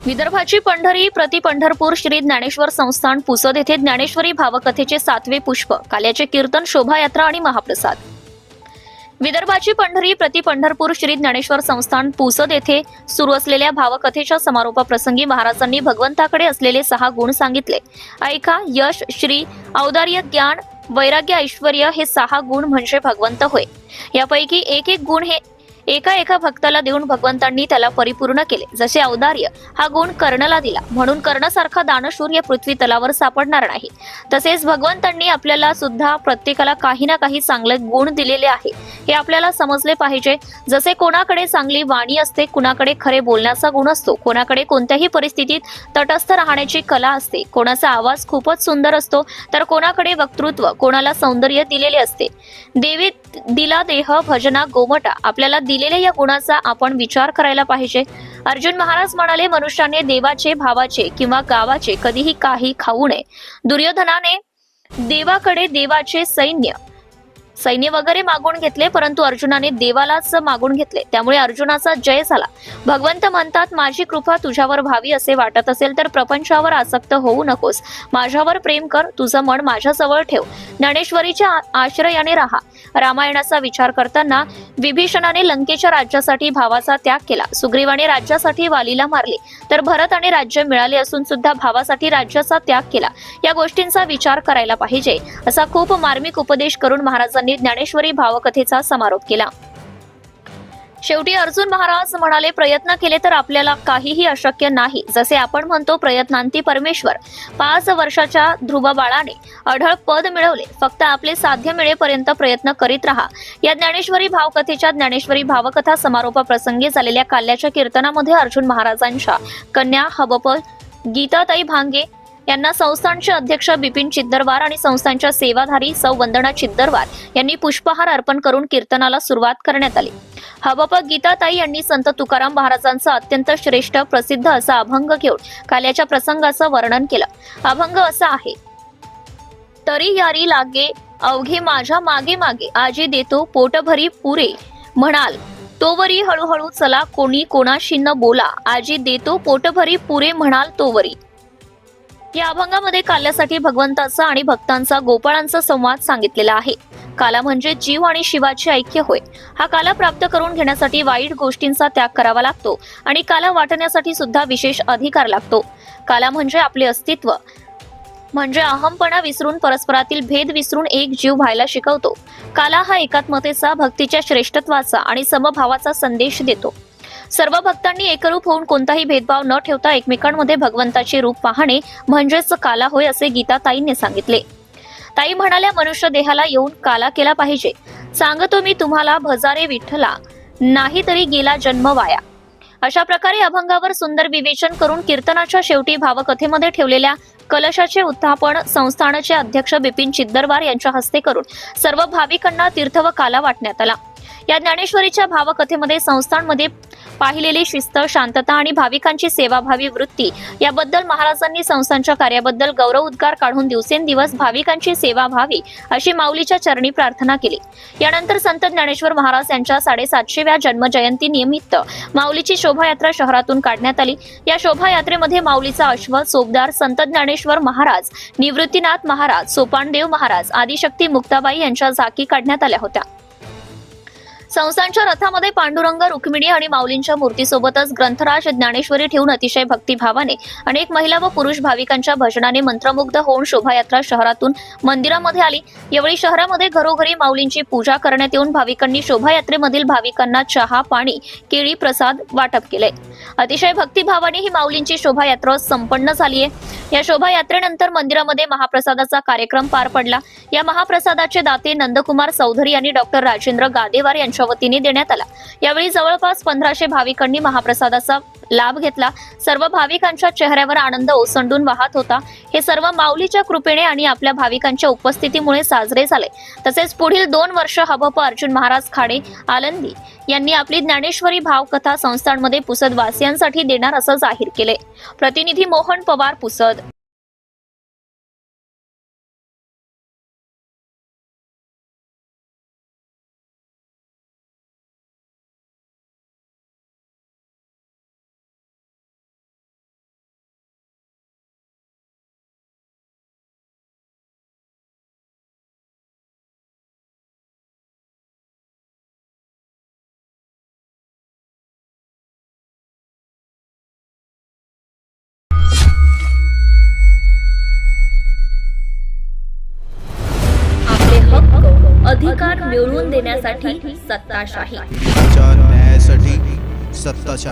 विदर्भाची पंढरी प्रति पंढरपूर श्री ज्ञानेश्वर संस्थान पुसद येथे ज्ञानेश्वरी भावकथेचे 7वे पुष्प, काल्याचे कीर्तन, शोभायात्रा आणि महाप्रसाद. विदर्भाची पंढरी प्रति पंढरपूर श्री ज्ञानेश्वर संस्थान पुसद येथे सुरू असलेल्या भावकथेच्या समारोपाप्रसंगी महाराजांनी भगवंताकडे असलेले 6 गुण सांगितले. ऐका. यश, श्री, औदार्य, ज्ञान, वैराग्य, ऐश्वर्य हे 6 गुण म्हणजे भगवंत होय. यापैकी एक एक गुण हे एका भक्ताला देऊन भगवंतांनी त्याला परिपूर्ण केले. जसे औदार्य हा गुण कर्णला दिला, म्हणून कर्णसारखा दानशूर या पृथ्वी तलावर सापडणार नाही. तसेच भगवंतांनी आपल्याला सुद्धा प्रत्येकाला काही ना काही चांगले गुण दिलेले आहे, हे आपल्याला समजले पाहिजे. जसे कोणाकडे चांगली वाणी असते, कुणाकडे खरे बोलण्याचा गुण असतो, कोणाकडे कोणत्याही परिस्थितीत तटस्थ राहण्याची कला असते, कोणाचा आवाज खूपच सुंदर असतो, तर कोणाकडे वक्तृत्व, कोणाला सौंदर्य दिलेले असते. देवी दिला देह भजना गोमटा. आपल्याला दिलेल्या या गुणाचा आपण विचार करायला पाहिजे. अर्जुन महाराज म्हणाले, मनुष्याने देवाचे, भावाचे किंवा गावाचे कधीही काही खाऊ नये. दुर्योधनाने देवाकडे देवाचे सैन्य वगैरे मागून घेतले, परंतु अर्जुनाने देवालाच मागून घेतले. त्यामुळे अर्जुनाचा जय झाला. भगवंत म्हणतात, माझी कृपा तुझ्यावर व्हावी असे वाटत असेल तर प्रपंचावर आसक्त होऊ नकोस. माझ्यावर प्रेम कर, तुझं मन माझ्याजवळ ठेव. ज्ञानेश्वरीच्या आश्रयाने राहा. रामायणाचा विचार करताना विभीषणाने लंकेच्या राज्यासाठी भावाचा त्याग केला. सुग्रीवाने राज्यासाठी वालीला मारले, तर भरताने राज्य मिळाले असून सुद्धा भावासाठी राज्याचा त्याग केला. या गोष्टींचा विचार करायला पाहिजे, असा खूप मार्मिक उपदेश करून महाराजांनी ज्ञानेश्वरी भावकथेचा समारोप केला. शेवटी अर्जुन महाराज म्हणाले, प्रयत्न केले तर आपल्याला काहीही अशक्य नाही. जसे आपण म्हणतो, प्रयत्नांती परमेश्वर. 5 वर्षाच्या ध्रुव बाळाने अढळ पद मिळवले. फक्त आपले साध्य मिळेपर्यंत प्रयत्न करीत राहा. या ज्ञानेश्वरी भावकथेच्या ज्ञानेश्वरी भावकथा समारोपाप्रसंगी झालेल्या काल्याच्या कीर्तनामध्ये अर्जुन महाराजांच्या कन्या हबप गीताताई भांगे यांना संस्थानचे अध्यक्ष बिपिन चिद्दरवार आणि संस्थानच्या सेवाधारी सौ वंदना चिद्दरवार यांनी पुष्पहार अर्पण करून कीर्तनाला सुरुवात करण्यात आली. हबप गीताताई यांनी संत तुकाराम महाराजांचा अत्यंत श्रेष्ठ प्रसिद्ध असा अभंग घेऊन काल्याच्या प्रसंगाचं वर्णन केलं. अभंग असा आहे. तरी यारी लागे अवघे माझ्या मागे मागे, आजी देतो पोटभरी पुरे म्हणाल तोवरी, हळूहळू चला कोणी कोणाशी न बोला, आजी देतो पोटभरी पुरे म्हणाल तोवरी. या अभंगामध्ये काल्यासाठी भगवंताचा आणि भक्तांचा, गोपाळांचा संवाद सांगितलेला आहे. काला म्हणजे जीव आणि शिवाचे ऐक्य होय. हा काला प्राप्त करून घेण्यासाठी वाईट गोष्टींचा त्याग करावा लागतो आणि काला वाटण्यासाठी सुद्धा विशेष अधिकार लागतो. काला म्हणजे आपले अस्तित्व, म्हणजे अहमपणा विसरून, परस्परातील भेद विसरून एक जीव व्हायला शिकवतो. काला हा एकात्मतेचा, भक्तीच्या श्रेष्ठत्वाचा आणि समभावाचा संदेश देतो. सर्व भक्तांनी एकरूप होऊन कोणताही भेदभाव न ठेवता एकमेकांमध्ये भगवंताचे रूप पाहणे म्हणजेच काला होय, असे गीताताईंनी सांगितले. ताई म्हणाल्या, मनुष्य देहाला येऊन काला केला पाहिजे. सांगतो मी तुम्हाला भजारे विठ्ठला, नाही तरी गेला जन्म वाया. अशा प्रकारे अभंगावर सुंदर विवेचन करून कीर्तनाच्या शेवटी भावकथेमध्ये ठेवलेल्या कलशाचे उत्थापन संस्थानाचे अध्यक्ष बिपिन चिद्दरवार यांच्या हस्ते करून सर्व भाविकांना तीर्थ व काला वाटण्यात आला. या ज्ञानेश्वरीच्या भावकथेमध्ये संस्थांमध्ये पाहिलेली शिस्त, शांतता आणि भाविकांची सेवाभावी वृत्ती याबद्दल महाराजांनी संस्थांच्या कार्याबद्दल गौरव उद्गार काढून दिवसेंदिवस भाविकांची सेवा व्हावी अशी माऊलीच्या चरणी प्रार्थना केली. यानंतर संत ज्ञानेश्वर महाराज यांच्या 750व्या जन्मजयंती निमित्त माऊलीची शोभायात्रा शहरातून काढण्यात आली. या शोभायात्रेमध्ये माऊलीचा अश्व, सोबदार, संत ज्ञानेश्वर महाराज, निवृत्तीनाथ महाराज, सोपानदेव महाराज, आदिशक्ती मुक्ताबाई यांच्या झाकी काढण्यात आल्या होत्या. संस्थांच्या रथामध्ये पांडुरंग, रुक्मिणी आणि माऊलींच्या मूर्तीसोबतच ग्रंथराज ज्ञानेश्वरी ठेवून अतिशय भक्तिभावाने अनेक महिला व पुरुष भाविकांच्या भजनाने मंत्रमुग्ध होऊन शोभायात्रा शहरातून मंदिरामध्ये आली. यावेळी शहरामध्ये घरोघरी माऊलींची पूजा करण्यात येऊन भाविकांनी शोभायात्रेमधील भाविकांना चहा, पाणी, केळी, प्रसाद वाटप केले. अतिशय भक्तिभावाने ही माऊलींची शोभायात्रा संपन्न झाली आहे. या शोभायात्रेनंतर मंदिरामध्ये महाप्रसादाचा कार्यक्रम पार पडला. या महाप्रसादाचे दाते नंदकुमार चौधरी आणि डॉक्टर राजेंद्र गादेवार यांच्या वतीने देण्यात आला. यावेळी जवळपास 1500 भाविकांनी महाप्रसादाचा लाभ घेतला. सर्व भाविकांच्या चेहऱ्यावर आनंद ओसंडून वाहत होता. हे सर्व माऊलीच्या कृपेने आणि आपल्या भाविकांच्या उपस्थितीमुळे साजरे झाले. तसेच पुढील 2 वर्ष हबप अर्जुन महाराज खाडे आलंदी यांनी आपली ज्ञानेश्वरी भावकथा संस्थांमध्ये पुसद वासियांसाठी देणार असं जाहीर केले. प्रतिनिधी मोहन पवार, पुसद. अधिकार मिळवून देण्यासाठी सत्ताशाही. न्यायासाठी सत्ताशाही.